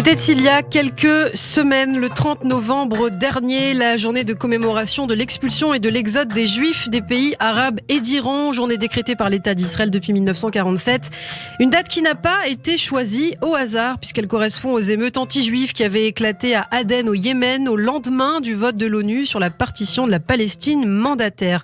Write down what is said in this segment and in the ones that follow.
C'était il y a quelques semaines, le 30 novembre dernier, la journée de commémoration de l'expulsion et de l'exode des Juifs des pays arabes et d'Iran, journée décrétée par l'État d'Israël depuis 1947. Une date qui n'a pas été choisie au hasard, puisqu'elle correspond aux émeutes anti-juives qui avaient éclaté à Aden au Yémen au lendemain du vote de l'ONU sur la partition de la Palestine mandataire.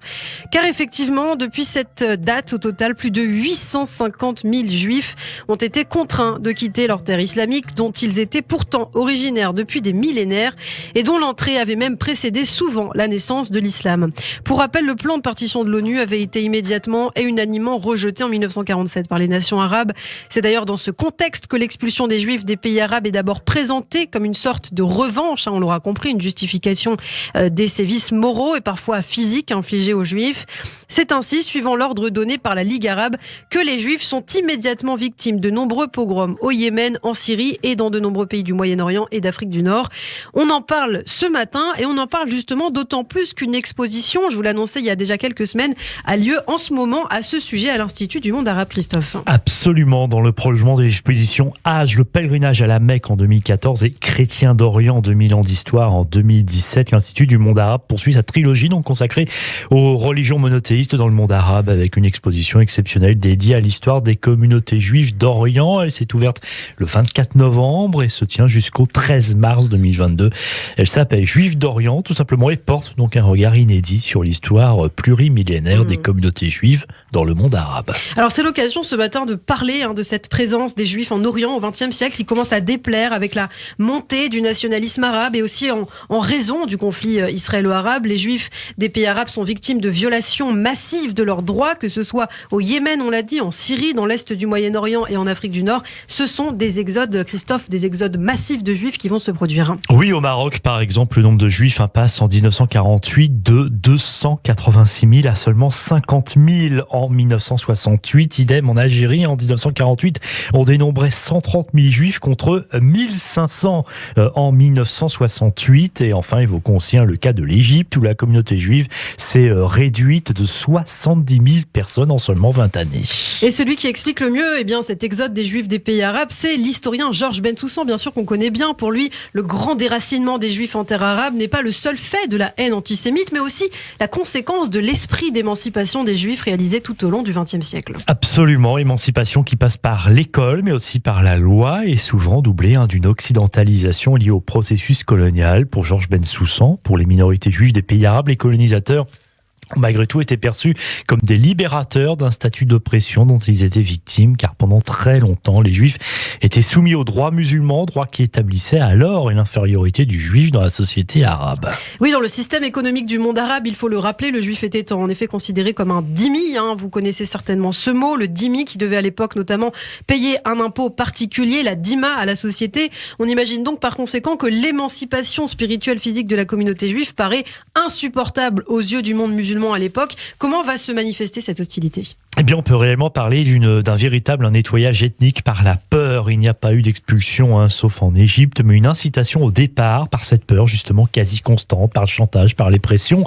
Car effectivement, depuis cette date, au total, plus de 850 000 Juifs ont été contraints de quitter leur terre islamique, dont ils étaient pourtant originaires depuis des millénaires et dont l'entrée avait même précédé souvent la naissance de l'islam. Pour rappel, le plan de partition de l'ONU avait été immédiatement et unanimement rejeté en 1947 par les nations arabes. C'est d'ailleurs dans ce contexte que l'expulsion des Juifs des pays arabes est d'abord présentée comme une sorte de revanche, on l'aura compris, une justification des sévices moraux et parfois physiques infligés aux Juifs. C'est ainsi, suivant l'ordre donné par la Ligue arabe, que les Juifs sont immédiatement victimes de nombreux pogroms au Yémen, en Syrie et dans de nombreux pays du Moyen-Orient et d'Afrique du Nord. On en parle ce matin et on en parle justement d'autant plus qu'une exposition, je vous l'annonçais il y a déjà quelques semaines, a lieu en ce moment à ce sujet à l'Institut du monde arabe, Christophe. Absolument, dans le prolongement de l'exposition Hajj, le pèlerinage à la Mecque en 2014 et Chrétiens d'Orient, 2000 ans d'histoire en 2017, l'Institut du monde arabe poursuit sa trilogie donc consacrée aux religions monothéistes dans le monde arabe avec une exposition exceptionnelle dédiée à l'histoire des communautés juives d'Orient. Elle s'est ouverte le 24 novembre et se tient jusqu'au 13 mars 2022. Elle s'appelle Juifs d'Orient tout simplement et porte donc un regard inédit sur l'histoire plurimillénaire des communautés juives dans le monde arabe. Alors c'est l'occasion ce matin de parler de cette présence des Juifs en Orient au XXe siècle qui commence à déplaire avec la montée du nationalisme arabe et aussi en raison du conflit israélo-arabe. Les Juifs des pays arabes sont victimes de violations massives de leurs droits, que ce soit au Yémen, on l'a dit, en Syrie, dans l'est du Moyen-Orient et en Afrique du Nord. Ce sont des exodes, Christophe, des exodes massifs de Juifs qui vont se produire. Oui, au Maroc, par exemple, le nombre de Juifs passe en 1948 de 286 000 à seulement 50 000 en 1968. Idem en Algérie, en 1948, on dénombrait 130 000 Juifs contre 1500 en 1968. Et enfin, évoquons aussi le cas de l'Égypte, où la communauté juive s'est réduite de 70 000 personnes en seulement 20 années. Et celui qui explique le mieux cet exode des Juifs des pays arabes, c'est l'historien Georges Bensoussan, bien sûr qu'on connaît bien. Pour lui, le grand déracinement des Juifs en terre arabe n'est pas le seul fait de la haine antisémite, mais aussi la conséquence de l'esprit d'émancipation des Juifs réalisé tout au long du XXe siècle. Absolument, émancipation qui passe par l'école, mais aussi par la loi, et souvent doublée d'une occidentalisation liée au processus colonial. Pour Georges Bensoussan, pour les minorités juives des pays arabes, les colonisateurs malgré tout étaient perçus comme des libérateurs d'un statut d'oppression dont ils étaient victimes, car pendant très longtemps, les Juifs étaient soumis au droit musulman, droit qui établissait alors une infériorité du Juif dans la société arabe. Oui, dans le système économique du monde arabe, il faut le rappeler, le Juif était en effet considéré comme un dhimmi. Vous connaissez certainement ce mot, le dhimmi qui devait à l'époque notamment payer un impôt particulier, la dima, à la société. On imagine donc par conséquent que l'émancipation spirituelle physique de la communauté juive paraît insupportable aux yeux du monde musulman à l'époque. Comment va se manifester cette hostilité ? Eh bien, on peut réellement parler d'un véritable nettoyage ethnique par la peur. Il n'y a pas eu d'expulsion, sauf en Égypte, mais une incitation au départ par cette peur, justement, quasi constante, par le chantage, par les pressions.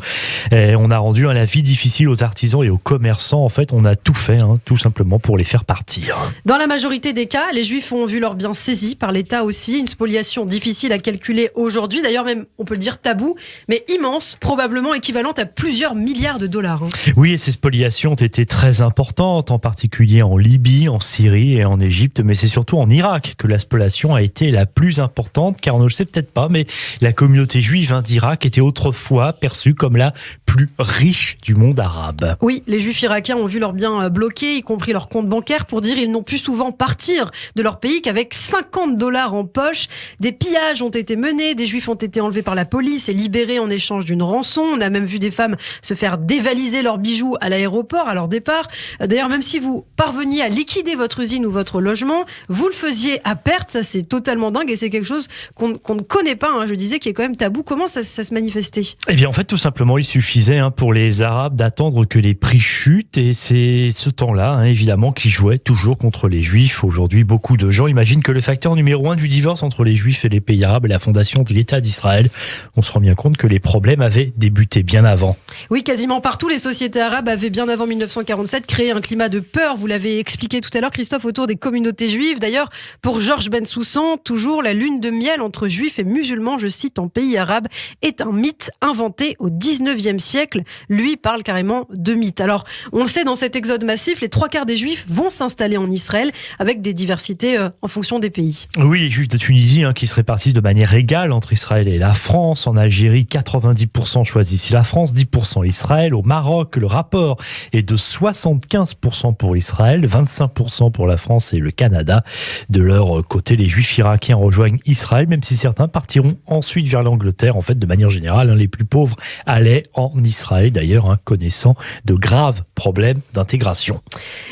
Et on a rendu la vie difficile aux artisans et aux commerçants. En fait, on a tout fait, tout simplement, pour les faire partir. Dans la majorité des cas, les Juifs ont vu leurs biens saisis par l'État aussi. Une spoliation difficile à calculer aujourd'hui. D'ailleurs, même, on peut le dire tabou, mais immense, probablement équivalente à plusieurs milliards de dollars. Oui, et ces spoliations ont été très importante, en particulier en Libye, en Syrie et en Égypte, mais c'est surtout en Irak que la spoliation a été la plus importante, car on ne le sait peut-être pas, mais la communauté juive d'Irak était autrefois perçue comme la plus riche du monde arabe. Oui, les Juifs irakiens ont vu leurs biens bloqués, y compris leurs comptes bancaires, pour dire ils n'ont pu souvent partir de leur pays qu'avec 50 dollars en poche. Des pillages ont été menés, des Juifs ont été enlevés par la police et libérés en échange d'une rançon. On a même vu des femmes se faire dévaliser leurs bijoux à l'aéroport à leur départ. D'ailleurs, même si vous parveniez à liquider votre usine ou votre logement, vous le faisiez à perte. Ça, c'est totalement dingue et c'est quelque chose qu'on ne connaît pas, je disais, qui est quand même tabou. Comment ça se manifestait ? Eh bien, en fait, tout simplement, il suffisait suffisait pour les Arabes d'attendre que les prix chutent et c'est ce temps-là, évidemment, qui jouait toujours contre les Juifs. Aujourd'hui, beaucoup de gens imaginent que le facteur numéro 1 du divorce entre les Juifs et les pays arabes est la fondation de l'État d'Israël. On se rend bien compte que les problèmes avaient débuté bien avant. Oui, quasiment partout, les sociétés arabes avaient bien avant 1947 créé un climat de peur. Vous l'avez expliqué tout à l'heure, Christophe, autour des communautés juives. D'ailleurs, pour Georges Bensoussan, toujours la lune de miel entre juifs et musulmans, je cite, en pays arabe, est un mythe inventé au 19e siècle. Lui parle carrément de mythe. Alors, on le sait, dans cet exode massif, les 3/4 des juifs vont s'installer en Israël avec des diversités en fonction des pays. Oui, les juifs de Tunisie qui se répartissent de manière égale entre Israël et la France. En Algérie, 90% choisissent la France, 10% Israël. Au Maroc, le rapport est de 75% pour Israël, 25% pour la France et le Canada. De leur côté, les juifs irakiens rejoignent Israël, même si certains partiront ensuite vers l'Angleterre. En fait, de manière générale, les plus pauvres allaient en Israël, d'ailleurs, connaissant de graves problèmes d'intégration.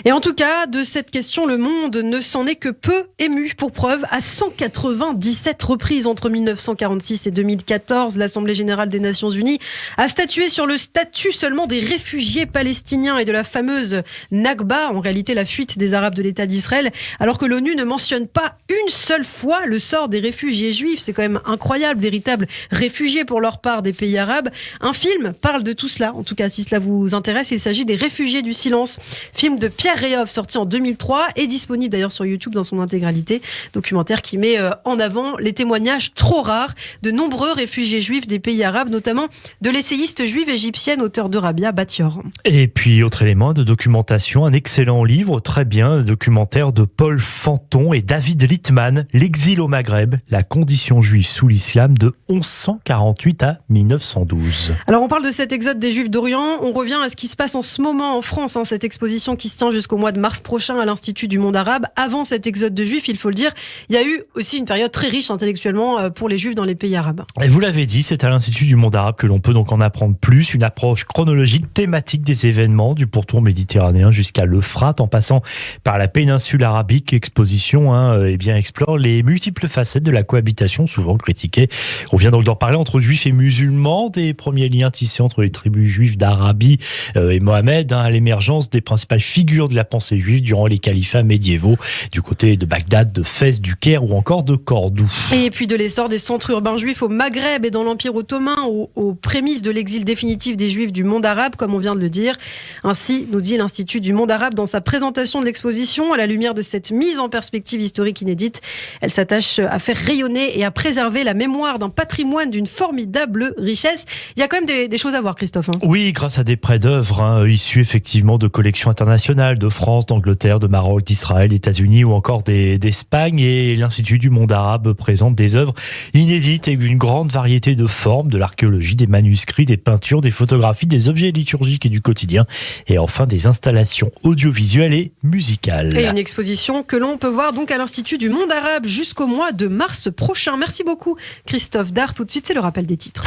Et en tout cas, de cette question, le monde ne s'en est que peu ému. Pour preuve, à 197 reprises entre 1946 et 2014, l'Assemblée générale des Nations Unies a statué sur le statut seulement des réfugiés palestiniens et de la fameuse Nakba, en réalité la fuite des Arabes de l'État d'Israël, alors que l'ONU ne mentionne pas une seule fois le sort des réfugiés juifs. C'est quand même incroyable, véritables réfugiés pour leur part des pays arabes. Un film parle de tout cela, en tout cas si cela vous intéresse, il s'agit des Réfugiés du silence, film de Pierre Réhoff sorti en 2003 et disponible d'ailleurs sur YouTube dans son intégralité, documentaire qui met en avant les témoignages trop rares de nombreux réfugiés juifs des pays arabes, notamment de l'essayiste juive égyptienne, auteur de Rabia Batyor. Et puis autre élément de documentation, un excellent livre, très bien, documentaire de Paul Fanton et David Littman, L'exil au Maghreb, la condition juive sous l'islam de 1148 à 1912. Alors on parle de cet exode des Juifs d'Orient, on revient à ce qui se passe en ce moment en France, cette exposition qui se tient jusqu'au mois de mars prochain à l'Institut du monde arabe. Avant cet exode de Juifs, il faut le dire, il y a eu aussi une période très riche intellectuellement pour les Juifs dans les pays arabes. Et vous l'avez dit, c'est à l'Institut du monde arabe que l'on peut donc en apprendre plus, une approche chronologique, thématique des événements, du pourtour méditerranéen jusqu'à l'Euphrate, en passant par la péninsule arabique. L'exposition explore les multiples facettes de la cohabitation, souvent critiquée. On vient donc d'en parler entre juifs et musulmans, des premiers liens tissés entre les tribus juives d'Arabie et Mohamed, à l'émergence des principales figures de la pensée juive durant les califats médiévaux, du côté de Bagdad, de Fès, du Caire ou encore de Cordoue. Et puis de l'essor des centres urbains juifs au Maghreb et dans l'Empire ottoman, aux prémices de l'exil définitif des juifs du monde arabe, comme on vient de le dire. Ainsi, nous dit l'Institut du monde arabe dans sa présentation de l'exposition, à la lumière de cette mise en perspective historique inédite, elle s'attache à faire rayonner et à préserver la mémoire d'un patrimoine d'une formidable richesse. Il y a quand même des choses à voir, Christophe. Oui, grâce à des prêts d'œuvres issus effectivement de collections internationales de France, d'Angleterre, de Maroc, d'Israël, d'États-Unis ou encore d'Espagne. Et l'Institut du monde arabe présente des œuvres inédites et une grande variété de formes, de l'archéologie, des manuscrits, des peintures, des photographies, des objets liturgiques et du quotidien, et enfin des installations audiovisuelles et musicales. Et une exposition que l'on peut voir donc à l'Institut du monde arabe jusqu'au mois de mars prochain. Merci beaucoup, Christophe Dard. Tout de suite, c'est le rappel des titres.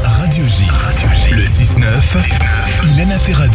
Radio J, le 6-9, il en a fait radio.